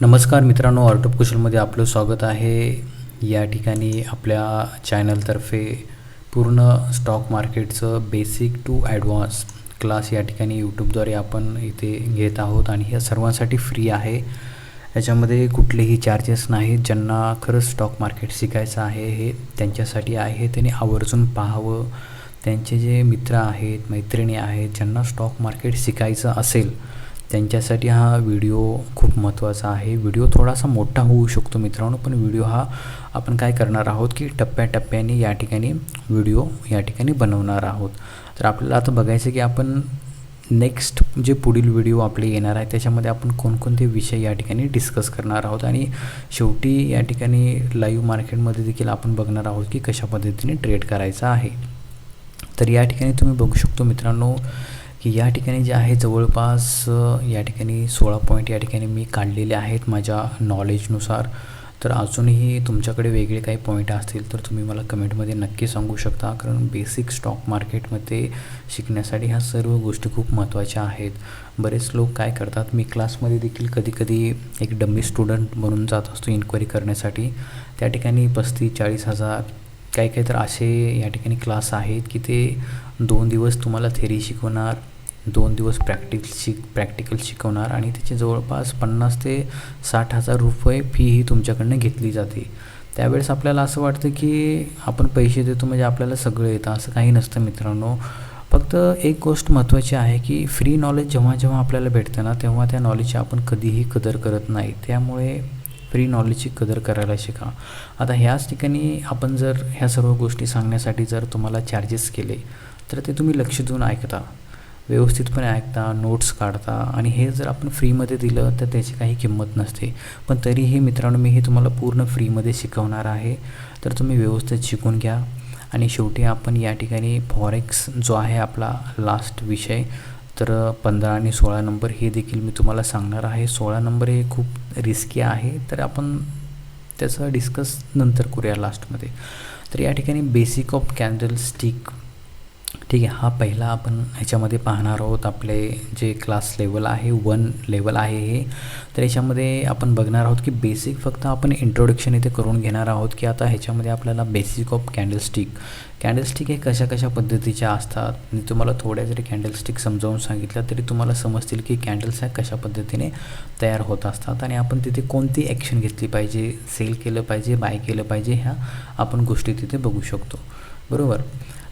नमस्कार मित्रांनो, art of कुशलमध्ये आपलं स्वागत आहे. या ठिकाणी आपल्या चॅनलतर्फे पूर्ण स्टॉक मार्केटचं बेसिक टू ॲडव्हान्स क्लास या ठिकाणी यूट्यूबद्वारे आपण इथे घेत आहोत आणि ह्या सर्वांसाठी फ्री आहे. याच्यामध्ये कुठलेही चार्जेस नाहीत. ज्यांना खरंच स्टॉक मार्केट शिकायचं आहे हे त्यांच्यासाठी आहे. त्यांनी आवर्जून पाहावं. त्यांचे जे मित्र आहेत, मैत्रिणी आहेत, ज्यांना स्टॉक मार्केट शिकायचं असेल त्यांच्यासाठी हा व्हिडिओ खूप महत्त्वाचा आहे. व्हिडिओ थोडासा मोठा होऊ शकतो मित्रांनो, पण व्हिडिओ हा आपण काय करणार आहोत की टप्प्याटप्प्याने या ठिकाणी व्हिडिओ या ठिकाणी बनवणार आहोत. तर आपल्याला आता बघायचं की आपण नेक्स्ट जे पुढील व्हिडिओ आपले येणार आहे त्याच्यामध्ये आपण कोणकोणते विषय या ठिकाणी डिस्कस करणार आहोत आणि शेवटी या ठिकाणी लाईव्ह मार्केटमध्ये देखील आपण बघणार आहोत की कशा पद्धतीने ट्रेड करायचा आहे. तर या ठिकाणी तुम्ही बघू शकतो मित्रांनो की या ठिकाणी जे आहे जवळपास या ठिकाणी 16 पॉईंट या ठिकाणी मी काढलेले आहेत माझ्या नॉलेजनुसार. तर अजूनही तुमच्याकडे वेगळे काही पॉईंट असतील तर तुम्ही मला कमेंटमध्ये नक्की सांगू शकता, कारण बेसिक स्टॉक मार्केटमध्ये शिकण्यासाठी ह्या सर्व गोष्टी खूप महत्त्वाच्या आहेत. बरेच लोक काय करतात, मी क्लासमध्ये देखील कधीकधी एक डमी स्टुडंट बनून जात असतो इन्क्वायरी करण्यासाठी. त्या ठिकाणी 35-40 हजार काही तर असे या ठिकाणी क्लास आहेत की ते 2 दिवस तुम्हाला थेरी शिकवणार, 2 दिवस प्रॅक्टिकल शिकवणार आणि त्याचे जवळपास 50 ते 60 हजार रुपये फी ही तुमच्याकडनं घेतली जाते. त्यावेळेस आपल्याला असं वाटतं की आपण पैसे देतो म्हणजे आपल्याला सगळं येतं. असं काही नसतं मित्रांनो. फक्त एक गोष्ट महत्त्वाची आहे की फ्री नॉलेज जेव्हा आपल्याला भेटतं ना तेव्हा त्या नॉलेजची आपण कधीही कदर करत नाही. त्यामुळे फ्री नॉलेजची कदर करायला शिका. आता ह्याच ठिकाणी आपण जर ह्या सर्व गोष्टी सांगण्यासाठी जर तुम्हाला चार्जेस केले तर ते तुम्ही लक्ष देऊन ऐकता, व्यवस्थितपणे ऐकता, नोट्स काढता आणि हे जर आपण फ्रीमध्ये दिलं तर त्याची काही किंमत नसते. पण तरीही मित्रांनो मी हे तुम्हाला पूर्ण फ्रीमध्ये शिकवणार आहे. तर तुम्ही व्यवस्थित शिकून घ्या. आणि शेवटी आपण या ठिकाणी फॉरेक्स जो आहे आपला लास्ट विषय, तर 15 आणि 16 नंबर हे देखील मी तुम्हाला सांगणार आहे. 16 नंबर हे खूप रिस्की आहे, तर आपण त्याचं डिस्कस नंतर करूया लास्टमध्ये. तर या ठिकाणी बेसिक ऑफ कॅन्डल स्टिक, ठीक आहे, हा पहिला आपण ह्याच्यामध्ये पाहणार आहोत. आपले जे क्लास लेवल आहे 1 लेवल आहे हे. तर याच्यामध्ये आपण बघणार आहोत की बेसिक फक्त आपण इंट्रोडक्शन इथे करून घेणार आहोत की आता ह्याच्यामध्ये आपल्याला बेसिक ऑफ कॅन्डलस्टिक हे कशा पद्धतीच्या असतात. मी तुम्हाला थोड्या जरी कॅन्डलस्टिक समजावून सांगितलं तरी तुम्हाला समजतील की कॅन्डल्स ह्या कशा पद्धतीने तयार होत असतात आणि आपण तिथे कोणती ॲक्शन घेतली पाहिजे, सेल केलं पाहिजे, बाय केलं पाहिजे, ह्या आपण गोष्टी तिथे बघू शकतो, बरोबर.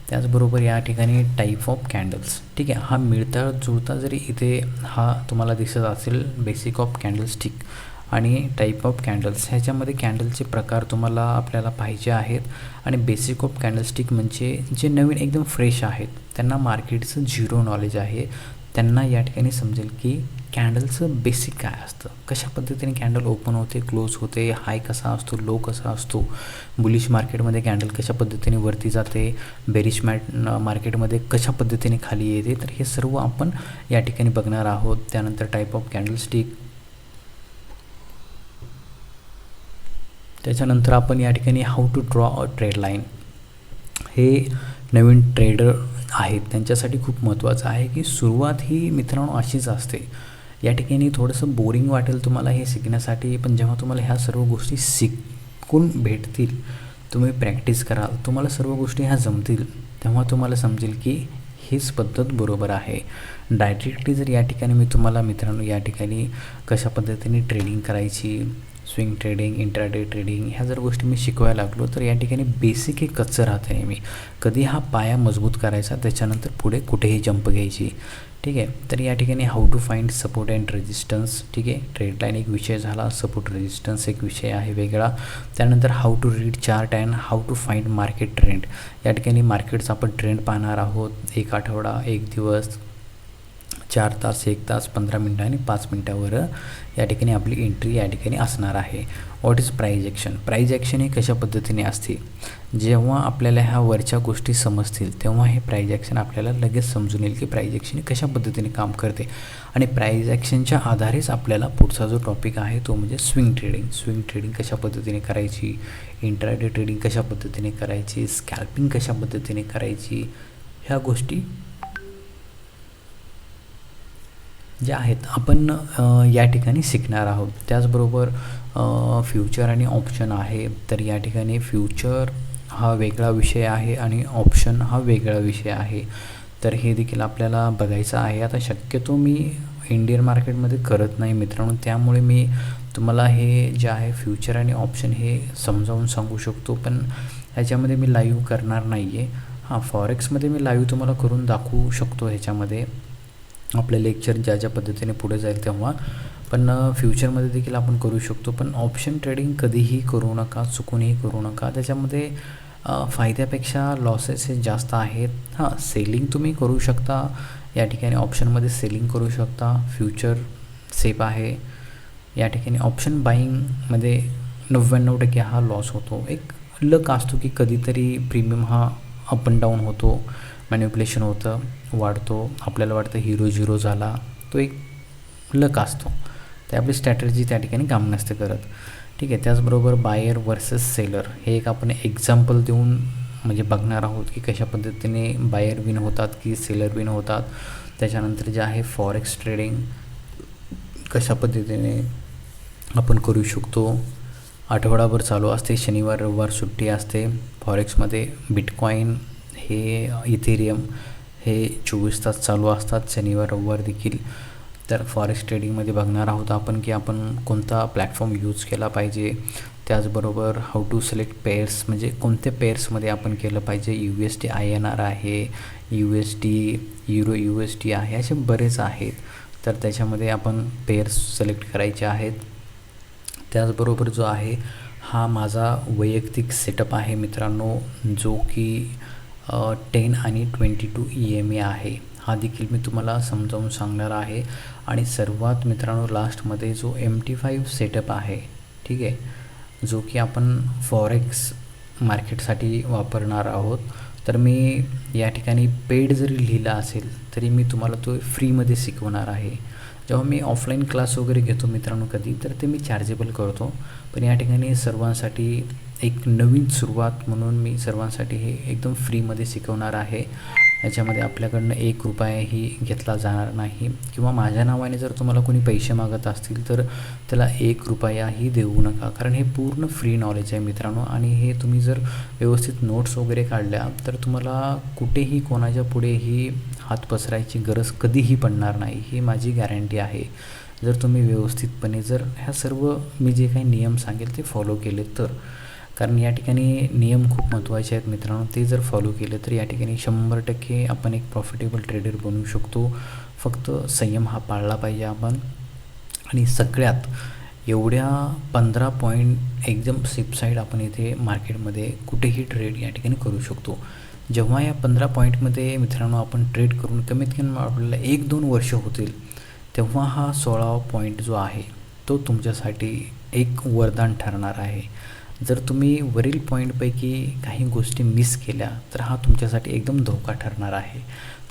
त्याचबरोबर या ठिकाणी टाईप ऑफ कॅन्डल्स, ठीक आहे, हा मिळता जुळता जरी इथे हा तुम्हाला दिसत असेल बेसिक ऑफ कॅन्डलस्टिक आणि टाईप ऑफ कॅन्डल्स. ह्याच्यामध्ये कॅन्डलचे प्रकार तुम्हाला आपल्याला पाहिजे आहेत. आणि बेसिक ऑफ कॅन्डलस्टिक म्हणजे जे नवीन एकदम फ्रेश आहेत, त्यांना मार्केटचं झिरो नॉलेज आहे, त्यांना या ठिकाणी समजेल की कॅन्डलचं बेसिक काय असतं, कशा पद्धतीने कॅन्डल ओपन होते, क्लोज होते, हाय कसा असतो, लो कसा असतो, बुलिश मार्केटमध्ये कॅन्डल कशा पद्धतीने वरती जाते, बेरिश मार्केटमध्ये कशा पद्धतीने खाली येते. तर हे सर्व आपण या ठिकाणी बघणार आहोत. त्यानंतर टाईप ऑफ कॅन्डलस्टिक, त्याच्यानंतर आपण या ठिकाणी how to draw a trend line. हे नवीन ट्रेडर आहेत त्यांच्यासाठी खूप महत्त्वाचं आहे की सुरुवात ही मित्रांनो अशीच असते. या ठिकाणी थोडंसं बोरिंग वाटेल तुम्हाला हे शिकण्यासाठी, पण जेव्हा तुम्हाला ह्या सर्व गोष्टी शिकून भेटतील, तुम्ही प्रॅक्टिस कराल, तुम्हाला सर्व गोष्टी ह्या जमतील, तेव्हा तुम्हाला समजेल की हीच पद्धत बरोबर आहे. डायरेक्टली जर या ठिकाणी मी तुम्हाला मित्रांनो या ठिकाणी कशा पद्धतीने ट्रेडिंग करायची, स्विंग ट्रेडिंग, इंट्राडे ट्रेडिंग, ह्या जर गोष्टी मी शिकवायला लागलो तर या ठिकाणी बेसिक एक कच्चं राहतं नेहमी. कधी हा पाया मजबूत करायचा, त्याच्यानंतर पुढे कुठेही जंप घ्यायची, ठीक आहे. तर या ठिकाणी how to find support and resistance, ठीक आहे, ट्रेड लाईन एक विषय झाला, सपोर्ट रेजिस्टन्स एक विषय आहे वेगळा. त्यानंतर how to read chart and how to find market trend. या ठिकाणी मार्केटचा आपण ट्रेंड पाहणार आहोत. 1 आठवडा, 1 दिवस, 4 तास, 1 तास, 15 मिनटं आणि 5 मिनटावर या ठिकाणी आपली एंट्री या ठिकाणी असणार आहे. What is price action. Price action ही कशा पद्धतीने असते, जेव्हा आपल्याला ह्या वरच्या गोष्टी समजतील तेव्हा हे प्राईज ॲक्शन आपल्याला लगेच समजून येईल की प्राईज ॲक्शन कशा पद्धतीने काम करते. आणि प्राईज ॲक्शनच्या आधारेच आपल्याला पुढचा जो टॉपिक आहे तो म्हणजे स्विंग ट्रेडिंग कशा पद्धतीने करायची, इंट्राडे ट्रेडिंग कशा पद्धतीने करायची, स्कॅल्पिंग कशा पद्धतीने करायची, ह्या गोष्टी जे आहेत आपण या ठिकाणी शिकणार आहोत. त्याचबरोबर फ्युचर आणि ऑप्शन आहे. तर या ठिकाणी फ्युचर हा वेगळा विषय आहे आणि ऑप्शन हा वेगळा विषय आहे. तर हे देखील आपल्याला बघायचं आहे. आता शक्यतो मी इंडियन मार्केटमध्ये करत नाही मित्रांनो, त्यामुळे मी तुम्हाला हे जे आहे फ्युचर आणि ऑप्शन हे समजावून सांगू शकतो, पण ह्याच्यामध्ये मी लाईव्ह करणार नाही आहे. हां, फॉरेक्समध्ये मी लाईव्ह तुम्हाला करून दाखवू शकतो ह्याच्यामध्ये आपलं लेक्चर ज्या पद्धतीने पुढे जाईल तेव्हा. पण फ्युचरमध्ये देखील आपण करू शकतो. पण ऑप्शन ट्रेडिंग कधीही करू नका, चुकूनही करू नका. त्याच्यामध्ये फायद्यापेक्षा लॉसेस हे जास्त आहेत. हां, सेलिंग तुम्ही करू शकता या ठिकाणी, ऑप्शनमध्ये सेलिंग करू शकता. फ्युचर सेफ आहे. या ठिकाणी ऑप्शन बाईंगमध्ये 99% हा लॉस होतो. एक लक असतो की कधीतरी प्रीमियम हा अप अँड डाऊन होतो, मॅन्युप्युलेशन होतं, वाढतो, आपल्याला वाटतं हिरो झिरो झाला, तो एक लक असतो. ते आपली स्ट्रॅटर्जी त्या ठिकाणी काम नसते करत. ठीक आहे. त्याचबरोबर बायर वर्सेस सेलर हे एक आपण एक्झाम्पल देऊन म्हणजे बघणार आहोत की कशा पद्धतीने बायर विन होतात की सेलर विन होतात. त्याच्यानंतर जे आहे फॉरेक्स ट्रेडिंग कशा पद्धतीने आपण करू शकतो. आठवडाभर चालू असते, शनिवार रविवार सुट्टी असते. फॉरेक्समध्ये बिटकॉईन हे इथेरियम हे 24 तास चालू असतात, शनिवार रविवार देखील. तर फॉरेक्स ट्रेडिंगमध्ये बघणार आहोत आपण की आपण कोणता प्लॅटफॉर्म यूज केला पाहिजे. त्याचबरोबर हाऊ टू सिलेक्ट पेअर्स, म्हणजे कोणत्या पेअर्समध्ये आपण केलं पाहिजे. USD INR आहे, USD युरो USD आहे, असे बरेच आहेत. तर त्याच्यामध्ये आपण पेअर्स सिलेक्ट करायचे आहेत. त्याचबरोबर जो आहे हा माझा वैयक्तिक सेटअप आहे मित्रांनो, जो की 10 आणि 22 EMA आहे. हा देखील मी तुम्हाला समजावून सांगणार आहे. आणि सर्वात मित्रांनो लास्टमध्ये जो MT5 सेटअप आहे, ठीक आहे, जो की आपण फॉरेक्स मार्केटसाठी वापरणार आहोत. तर मी या ठिकाणी पेड जरी लिहिला असेल तरी मी तुम्हाला तो फ्रीमध्ये शिकवणार आहे. जेव्हा मी ऑफलाईन क्लास वगैरे घेतो मित्रांनो कधी, तर ते मी चार्जेबल करतो. पण या ठिकाणी सर्वांसाठी एक नवीन सुरुवात म्हणून मी सर्वांसाठी हे एकदम फ्रीमध्ये शिकवणार आहे. याच्यामध्ये आपल्याकडनं ₹1ही घेतला जाणार नाही, किंवा माझ्या नावाने जर तुम्हाला कोणी पैसे मागत असतील तर त्याला ₹1ही देऊ नका, कारण हे पूर्ण फ्री नॉलेज आहे मित्रांनो. आणि हे तुम्ही जर व्यवस्थित नोट्स वगैरे काढल्या तर तुम्हाला कुठेही कोणाच्या पुढेही हात पसरायची गरज कधीही पडणार नाही, ही माझी गॅरंटी आहे. जर तुम्ही व्यवस्थितपणे जर ह्या सर्व मी जे काही नियम सांगेल ते फॉलो केले तर. कारण या ठिकाणी नियम खूप महत्त्वाचे आहेत मित्रांनो, ते जर फॉलो केले तर या ठिकाणी 100% आपण एक प्रॉफिटेबल ट्रेडर बनू शकतो. फक्त संयम हा पाळला पाहिजे आपण. आणि सगळ्यात एवढ्या 15 पॉईंट एकदम सेफ साईड आपण इथे मार्केटमध्ये कुठेही ट्रेड या ठिकाणी करू शकतो. जेव्हा या 15 पॉईंटमध्ये मित्रांनो आपण ट्रेड करून कमीत कमी आपल्याला 1-2 वर्ष होतील, तेव्हा हा 16वा पॉईंट जो आहे तो तुमच्यासाठी एक वरदान ठरणार आहे. जर तुम्ही वरील पॉईंटपैकी काही गोष्टी मिस केल्या तर हा तुमच्यासाठी एकदम धोका ठरणार आहे.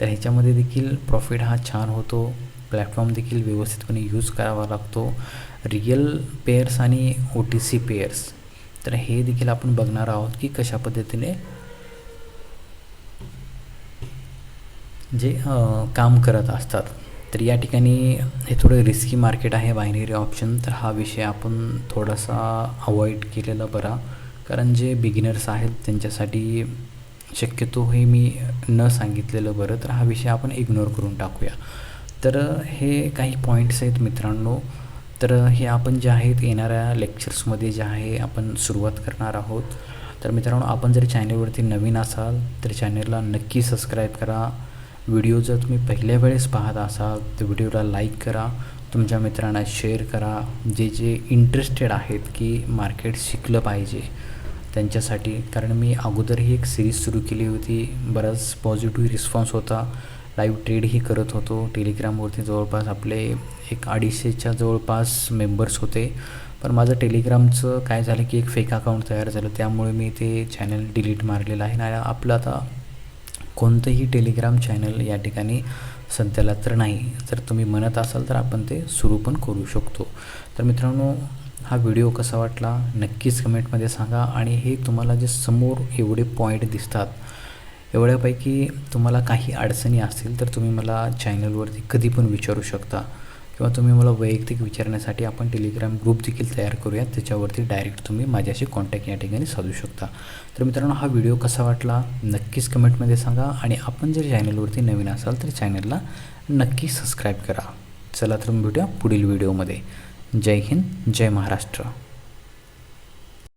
तर ह्याच्यामध्ये देखील प्रॉफिट हा छान होतो. प्लॅटफॉर्म देखील व्यवस्थितपणे यूज करावा लागतो. रिअल पेअर्स आणि OTC पेअर्स, तर हे देखील आपण बघणार आहोत की कशा पद्धतीने जे काम करत असतात. तर या ठिकाणी हे थोडं रिस्की मार्केट आहे बायनरी ऑप्शन, तर हा विषय आपण थोडासा अवॉइड केलेला बरा. कारण जे बिगिनर्स आहेत त्यांच्यासाठी शक्यतो हे मी न सांगितलेलं बरं. तर हा विषय आपण इग्नोर करून टाकूया. तर हे काही पॉईंट्स आहेत मित्रांनो. तर हे आपण जे आहेत येणाऱ्या लेक्चर्समध्ये जे आहे आपण सुरुवात करणार आहोत. तर मित्रांनो, आपण जर चॅनलवरती नवीन असाल तर चॅनलला नक्की सबस्क्राईब करा. व्हिडिओ जर तुम्ही पहिल्या वेळेस पाहत असाल तर व्हिडिओला लाईक करा, तुमच्या मित्रांना शेअर करा. जे इंटरेस्टेड आहेत की मार्केट शिकलं पाहिजे त्यांच्यासाठी. कारण मी अगोदरही एक सिरीज सुरू केली होती, बराच पॉझिटिव्ह रिस्पॉन्स होता. लाईव्ह ट्रेडही करत होतो. टेलिग्रामवरती जवळपास आपले 150च्या जवळपास मेंबर्स होते. पण माझं टेलिग्रामचं काय झालं की एक फेक अकाउंट तयार झालं, त्यामुळे मी ते चॅनल डिलीट मारलेलं आहे. आणि आपलं आता कोणतंही टेलिग्राम चॅनल या ठिकाणी सध्याला तर नाही. जर तुम्ही म्हणत असाल तर आपण ते सुरू पण करू शकतो. तर मित्रांनो, हा व्हिडिओ कसा वाटला नक्कीच कमेंटमध्ये सांगा. आणि हे तुम्हाला जे समोर एवढे पॉईंट दिसतात, एवढ्यापैकी तुम्हाला काही अडचणी असतील तर तुम्ही मला चॅनलवरती कधी पण विचारू शकता. किंवा तुम्ही मला वैयक्तिक विचारण्यासाठी आपण टेलिग्राम ग्रुप देखील तयार करूयात, त्याच्यावरती डायरेक्ट तुम्ही माझ्याशी कॉन्टॅक्ट या ठिकाणी साधू शकता. तर मित्रांनो, हा व्हिडिओ कसा वाटला नक्कीच कमेंटमध्ये सांगा आणि आपण जर चॅनलवरती नवीन असाल तर चॅनलला नक्की सबस्क्राईब करा. चला तर भेटूया पुढील व्हिडिओमध्ये. जय हिंद, जय महाराष्ट्र.